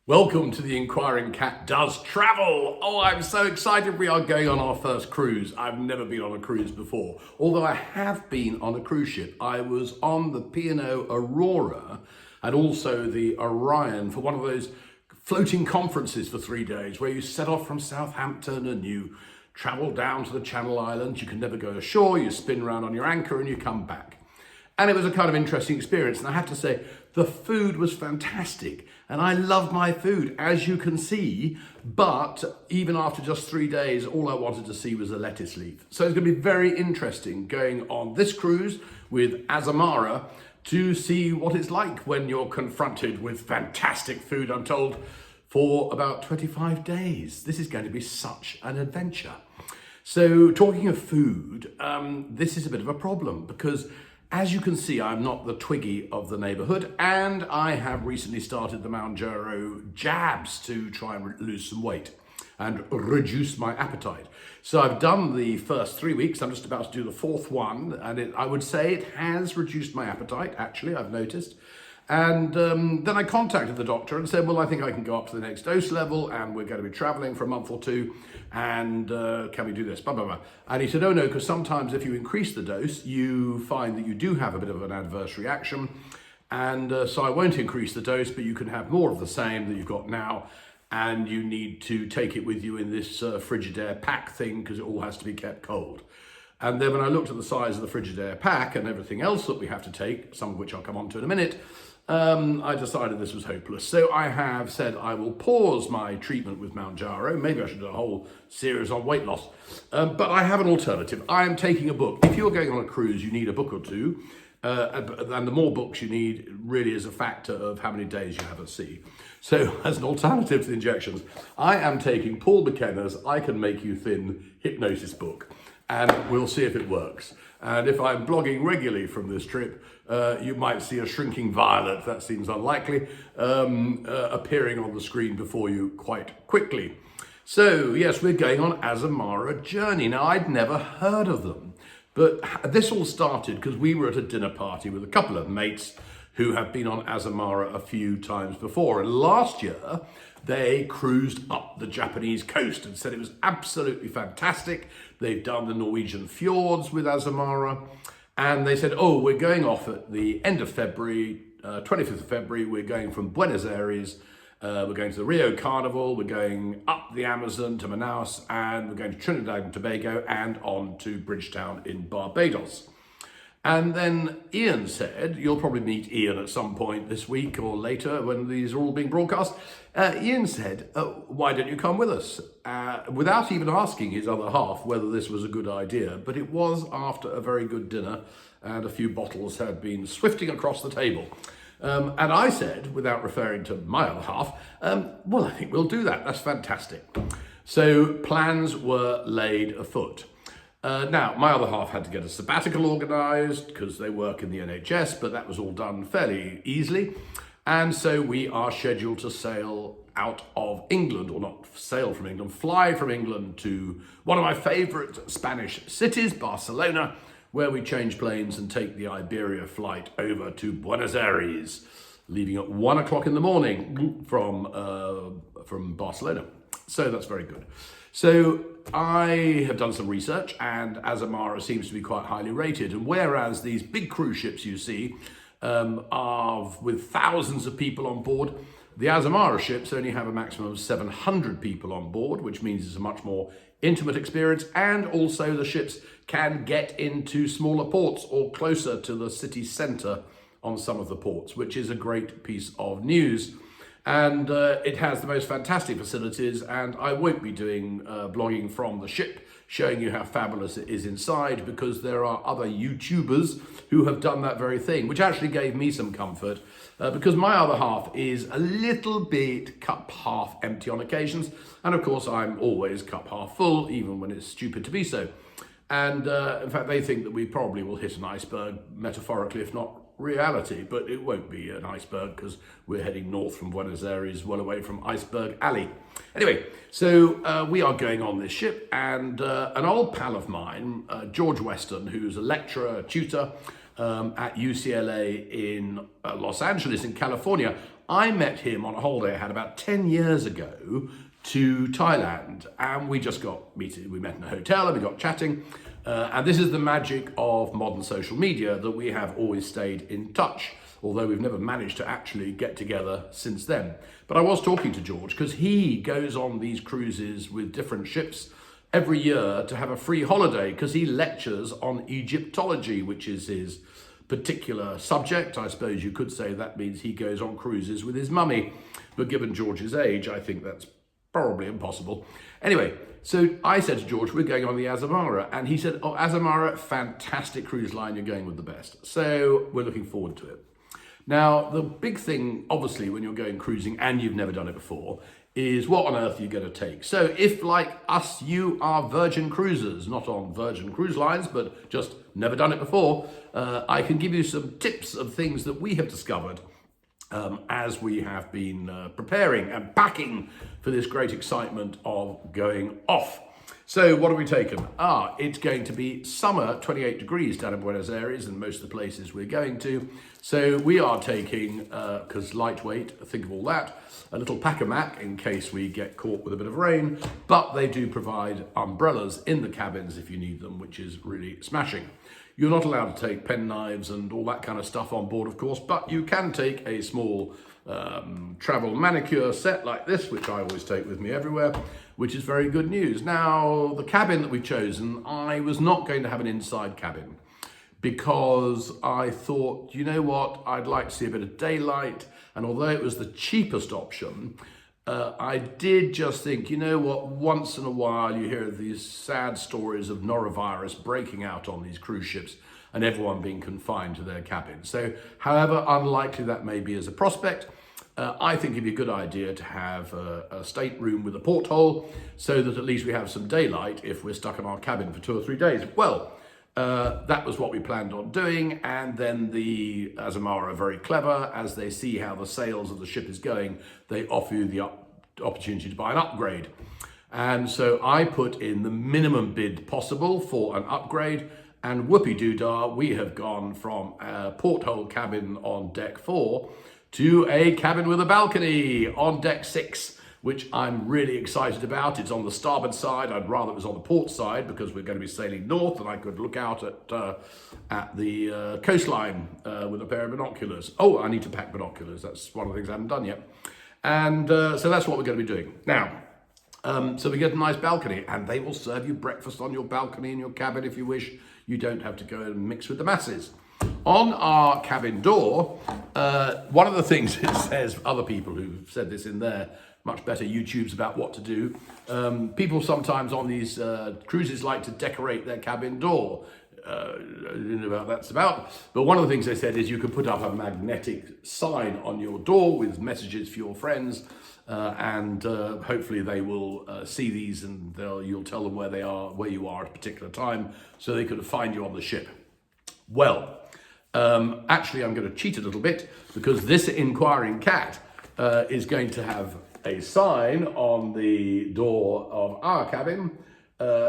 Welcome to the Inquiring Cat Does Travel. Oh, I'm so excited. We are going on our first cruise. I've never been on a cruise before, although I have been on a cruise ship. I was on the P&O Aurora and also the Orion for one of those floating conferences for 3 days where you set off from Southampton and you travel down to the Channel Islands. You can never go ashore, you spin around on your anchor and you come back. And it was a kind of interesting experience. And I have to say, the food was fantastic. And I love my food, as you can see. But even after just 3 days, all I wanted to see was a lettuce leaf. So it's going to be very interesting going on this cruise with Azamara to see what it's like when you're confronted with fantastic food, I'm told, for about 25 days. This is going to be such an adventure. So talking of food, this is a bit of a problem because as you can see, I'm not the Twiggy of the neighborhood, and I have recently started the Mounjaro jabs to try and lose some weight and reduce my appetite. So I've done the first 3 weeks. I'm just about to do the fourth one, and I would say it has reduced my appetite, actually, I've noticed. And then I contacted the doctor and said, well, I think I can go up to the next dose level and we're going to be traveling for a month or two and can we do this, blah, blah, blah. And he said, oh no, because sometimes if you increase the dose, you find that you do have a bit of an adverse reaction. And so I won't increase the dose, but you can have more of the same that you've got now. And you need to take it with you in this Frigidaire pack thing because it all has to be kept cold. And then when I looked at the size of the Frigidaire pack and everything else that we have to take, some of which I'll come on to in a minute, I decided this was hopeless. So I have said I will pause my treatment with Mounjaro. Maybe I should do a whole series on weight loss. But I have an alternative. I am taking a book. If you're going on a cruise, you need a book or two. And the more books you need really is a factor of how many days you have at sea. So as an alternative to the injections, I am taking Paul McKenna's I Can Make You Thin hypnosis book. And we'll see if it works. And if I'm blogging regularly from this trip, you might see a shrinking violet, that seems unlikely, appearing on the screen before you quite quickly. So yes, we're going on Azamara journey. Now, I'd never heard of them, but this all started because we were at a dinner party with a couple of mates who have been on Azamara a few times before. And last year, they cruised up the Japanese coast and said it was absolutely fantastic. They've done the Norwegian fjords with Azamara. And they said, oh, we're going off at the end of February, 25th of February. We're going from Buenos Aires. We're going to the Rio Carnival. We're going up the Amazon to Manaus. And we're going to Trinidad and Tobago and on to Bridgetown in Barbados. And then Ian said, you'll probably meet Ian at some point this week or later when these are all being broadcast. Ian said, why don't you come with us? Without even asking his other half whether this was a good idea, but it was after a very good dinner and a few bottles had been swifting across the table. And I said, without referring to my other half, well, I think we'll do that. That's fantastic. So plans were laid afoot. Now, my other half had to get a sabbatical organised because they work in the NHS, but that was all done fairly easily. And so we are scheduled to sail out of England, or not sail from England, fly from England to one of my favourite Spanish cities, Barcelona, where we change planes and take the Iberia flight over to Buenos Aires, leaving at 1 o'clock in the morning from Barcelona. So that's very good. So I have done some research and Azamara seems to be quite highly rated. And whereas these big cruise ships you see are with thousands of people on board, the Azamara ships only have a maximum of 700 people on board, which means it's a much more intimate experience. And also the ships can get into smaller ports or closer to the city centre on some of the ports, which is a great piece of news. And it has the most fantastic facilities, and I won't be doing blogging from the ship, showing you how fabulous it is inside, because there are other YouTubers who have done that very thing, which actually gave me some comfort, because my other half is a little bit cup half empty on occasions, and of course I'm always cup half full, even when it's stupid to be so. And in fact, they think that we probably will hit an iceberg, metaphorically, if not reality, but it won't be an iceberg because we're heading north from Buenos Aires, well away from Iceberg Alley. Anyway, so we are going on this ship, and an old pal of mine, George Weston, who's a lecturer, tutor at UCLA in Los Angeles in California, I met him on a holiday I had about 10 years ago to Thailand, and we just we met in a hotel and we got chatting. And this is the magic of modern social media, that we have always stayed in touch, although we've never managed to actually get together since then. But I was talking to George because he goes on these cruises with different ships every year to have a free holiday, because he lectures on Egyptology, which is his particular subject. I suppose you could say that means he goes on cruises with his mummy, but given George's age, I think that's probably impossible. Anyway, so I said to George, we're going on the Azamara, and he said, oh, Azamara, fantastic cruise line, you're going with the best. So we're looking forward to it. Now, the big thing, obviously, when you're going cruising and you've never done it before, is what on earth are you going to take? So if, like us, you are virgin cruisers, not on Virgin Cruise Lines, but just never done it before, I can give you some tips of things that we have discovered as we have been preparing and packing for this great excitement of going off. So what have we taken? It's going to be summer, 28 degrees down in Buenos Aires and most of the places we're going to. So we are taking, because lightweight, think of all that, a little pack-a-mac in case we get caught with a bit of rain, but they do provide umbrellas in the cabins if you need them, which is really smashing. You're not allowed to take pen knives and all that kind of stuff on board, of course, but you can take a small travel manicure set like this, which I always take with me everywhere, which is very good news. Now, the cabin that we've chosen, I was not going to have an inside cabin because I thought, you know what, I'd like to see a bit of daylight, and although it was the cheapest option, I did just think, you know what, once in a while you hear these sad stories of norovirus breaking out on these cruise ships and everyone being confined to their cabin. So however unlikely that may be as a prospect, I think it'd be a good idea to have a stateroom with a porthole so that at least we have some daylight if we're stuck in our cabin for 2 or 3 days. Well, that was what we planned on doing, and then the Azamara are very clever. As they see how the sales of the ship is going, they offer you the opportunity to buy an upgrade. And so I put in the minimum bid possible for an upgrade, and whoopie-doo-dah, we have gone from a porthole cabin on deck 4 to a cabin with a balcony on deck 6, which I'm really excited about. It's on the starboard side. I'd rather it was on the port side because we're going to be sailing north and I could look out at the coastline with a pair of binoculars. Oh, I need to pack binoculars. That's one of the things I haven't done yet. And so that's what we're going to be doing. Now, so we get a nice balcony, and they will serve you breakfast on your balcony in your cabin if you wish. You don't have to go and mix with the masses. On our cabin door, one of the things it says, other people who've said this in their much better YouTubes about what to do, people sometimes on these cruises like to decorate their cabin door. I don't know what that's about, but one of the things they said is you could put up a magnetic sign on your door with messages for your friends, and hopefully they will see these, and you'll tell them where you are at a particular time, so they could find you on the ship. Well, actually I'm going to cheat a little bit, because this Inquiring Cat is going to have a sign on the door of our cabin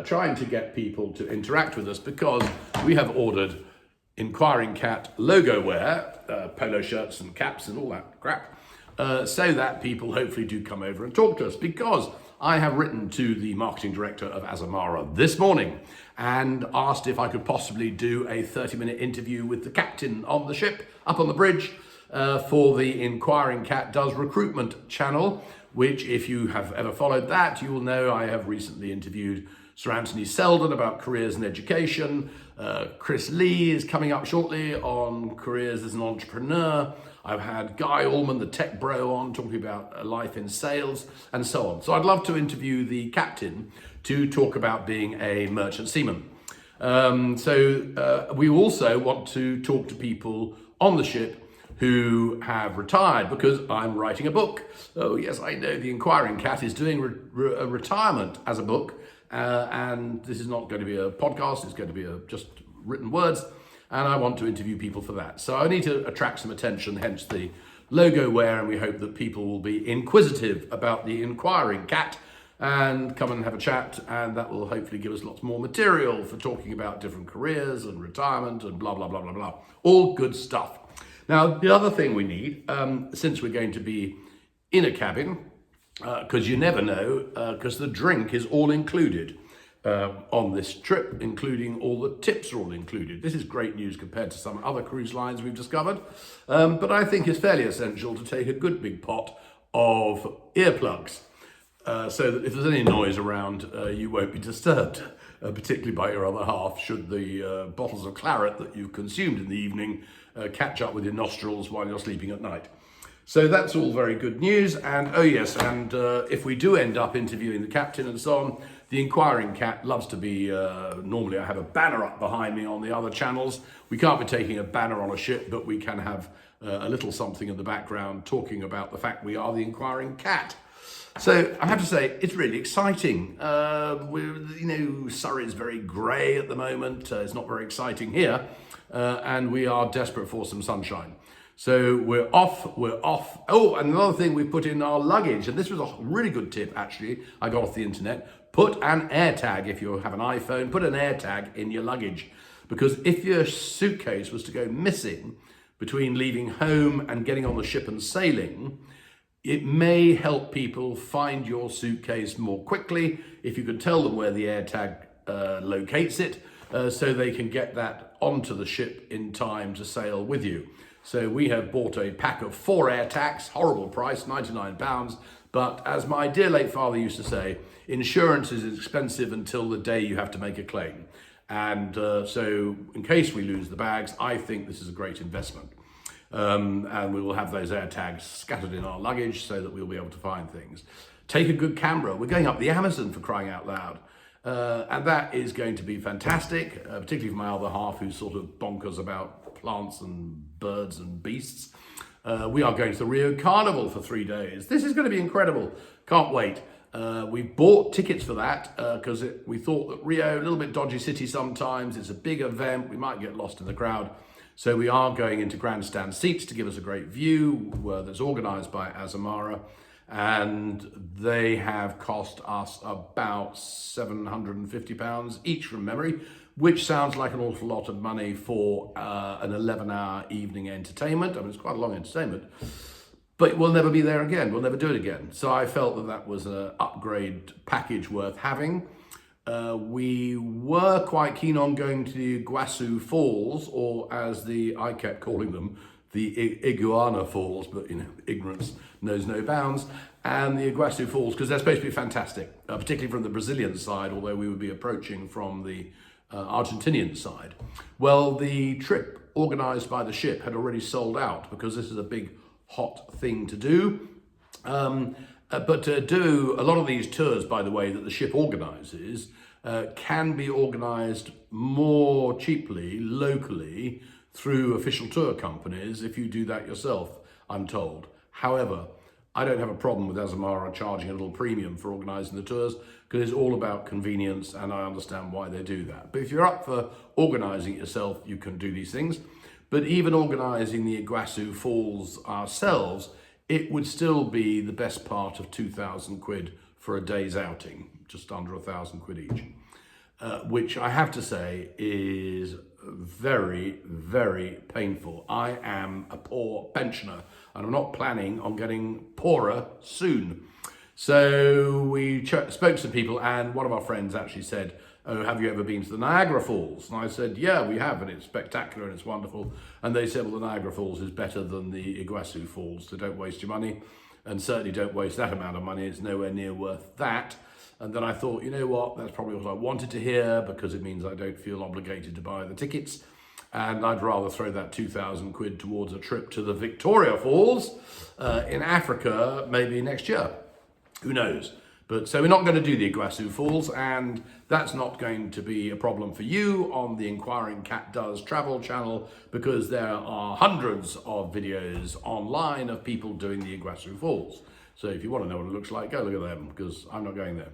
trying to get people to interact with us, because we have ordered Inquiring Cat logo wear, polo shirts and caps and all that crap, so that people hopefully do come over and talk to us, because I have written to the marketing director of Azamara this morning and asked if I could possibly do a 30-minute interview with the captain on the ship up on the bridge for the Inquiring Cat Does Recruitment channel, which, if you have ever followed that, you will know I have recently interviewed Sir Anthony Selden about careers and education. Chris Lee is coming up shortly on careers as an entrepreneur. I've had Guy Allman, the tech bro, on talking about life in sales and so on. So I'd love to interview the captain to talk about being a merchant seaman. We also want to talk to people on the ship who have retired, because I'm writing a book. Oh yes, I know, the Inquiring Cat is doing a retirement as a book, and this is not going to be a podcast, it's going to be just written words, and I want to interview people for that. So I need to attract some attention, hence the logo wear, and we hope that people will be inquisitive about the Inquiring Cat and come and have a chat, and that will hopefully give us lots more material for talking about different careers and retirement and blah, blah, blah, blah, blah. All good stuff. Now, the other thing we need, since we're going to be in a cabin, because you never know, because the drink is all included on this trip, including all the tips are all included. This is great news compared to some other cruise lines we've discovered, but I think it's fairly essential to take a good big pot of earplugs, so that if there's any noise around, you won't be disturbed, particularly by your other half, should the bottles of claret that you've consumed in the evening catch up with your nostrils while you're sleeping at night. So that's all very good news. And oh yes, and if we do end up interviewing the captain and so on, the Inquiring Cat loves to be, normally I have a banner up behind me on the other channels. We can't be taking a banner on a ship, but we can have a little something in the background talking about the fact we are the Inquiring Cat. So I have to say, it's really exciting. Surrey's very grey at the moment. It's not very exciting here. And we are desperate for some sunshine. So we're off. Oh, and another thing we put in our luggage, and this was a really good tip actually, I got off the internet, put an AirTag. If you have an iPhone, put an AirTag in your luggage. Because if your suitcase was to go missing between leaving home and getting on the ship and sailing, it may help people find your suitcase more quickly if you could tell them where the AirTag locates it, so they can get that onto the ship in time to sail with you. So we have bought a pack of 4 AirTags, horrible price, £99. But as my dear late father used to say, insurance is expensive until the day you have to make a claim. And so in case we lose the bags, I think this is a great investment. And we will have those AirTags scattered in our luggage so that we'll be able to find things. Take a good camera. We're going up the Amazon, for crying out loud. And that is going to be fantastic, particularly for my other half, who's sort of bonkers about plants and birds and beasts. We are going to the Rio Carnival for 3 days. This is going to be incredible. Can't wait. We bought tickets for that because we thought that Rio, a little bit dodgy city sometimes. It's a big event. We might get lost in the crowd. So we are going into grandstand seats to give us a great view that's organised by Azamara. And they have cost us about £750 each from memory, which sounds like an awful lot of money for an 11-hour evening entertainment. I mean, it's quite a long entertainment, but we'll never be there again. We'll never do it again. So I felt that that was an upgrade package worth having. We were quite keen on going to the Iguazu Falls, or as I kept calling them, the Iguana Falls, but ignorance knows no bounds, and the Iguazu Falls, because they're supposed to be fantastic, particularly from the Brazilian side, although we would be approaching from the Argentinian side. Well, the trip organised by the ship had already sold out because this is a big hot thing to do. But to do a lot of these tours, by the way, that the ship organises, can be organised more cheaply, locally, through official tour companies if you do that yourself, I'm told. However, I don't have a problem with Azamara charging a little premium for organising the tours because it's all about convenience, and I understand why they do that. But if you're up for organising it yourself, you can do these things. But even organising the Iguazu Falls ourselves, it would still be the best part of 2,000 quid for a day's outing, just under 1,000 quid each, which I have to say is very, very painful. I am a poor pensioner and I'm not planning on getting poorer soon. So we spoke to some people, and one of our friends actually said, "Oh, have you ever been to the Niagara Falls?" And I said, "Yeah, we have, and it's spectacular and it's wonderful." And they said, "Well, the Niagara Falls is better than the Iguazu Falls, so don't waste your money, and certainly don't waste that amount of money. It's nowhere near worth that." And then I thought, you know what, that's probably what I wanted to hear, because it means I don't feel obligated to buy the tickets. And I'd rather throw that 2,000 quid towards a trip to the Victoria Falls in Africa, maybe next year. Who knows? But so we're not going to do the Iguazu Falls, and that's not going to be a problem for you on the Inquiring Cat Does Travel channel, because there are hundreds of videos online of people doing the Iguazu Falls. So if you want to know what it looks like, go look at them, because I'm not going there.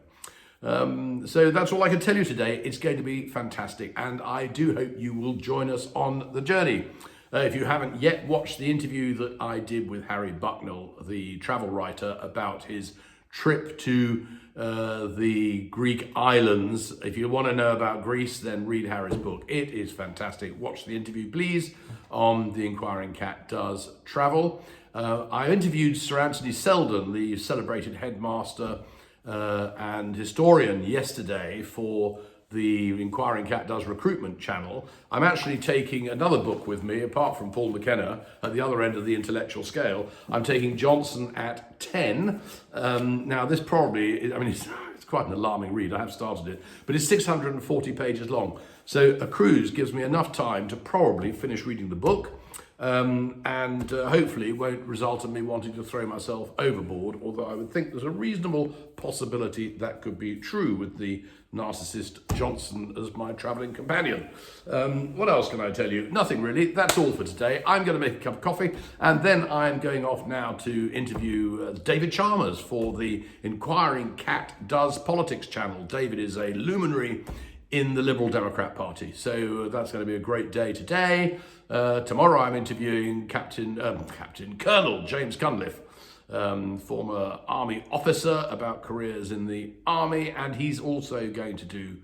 So that's all I can tell you today. It's going to be fantastic, and I do hope you will join us on the journey. If you haven't yet watched the interview that I did with Harry Bucknell, the travel writer, about his trip to the Greek islands. If you want to know about Greece, then read Harry's book. It is fantastic. Watch the interview, please, on The Inquiring Cat Does Travel. I interviewed Sir Anthony Seldon, the celebrated headmaster and historian, yesterday for the Inquiring Cat Does Recruitment channel. I'm actually taking another book with me, apart from Paul McKenna, at the other end of the intellectual scale. I'm taking Johnson at 10. Now, this probably, it's quite an alarming read. I have started it, but it's 640 pages long. So a cruise gives me enough time to probably finish reading the book. And hopefully it won't result in me wanting to throw myself overboard, although I would think there's a reasonable possibility that could be true with the narcissist Johnson as my travelling companion. What else can I tell you? Nothing really. That's all for today. I'm going to make a cup of coffee, and then I'm going off now to interview David Chalmers for the Inquiring Cat Does Politics channel. David is a luminary in the Liberal Democrat Party. So that's going to be a great day today. Tomorrow I'm interviewing Colonel James Cunliffe, former army officer, about careers in the army, and he's also going to do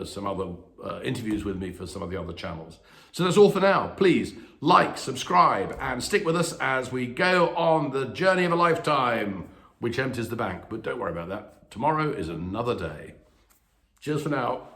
some other interviews with me for some of the other channels. So that's all for now. Please like, subscribe, and stick with us as we go on the journey of a lifetime, which empties the bank. But don't worry about that. Tomorrow is another day. Cheers for now.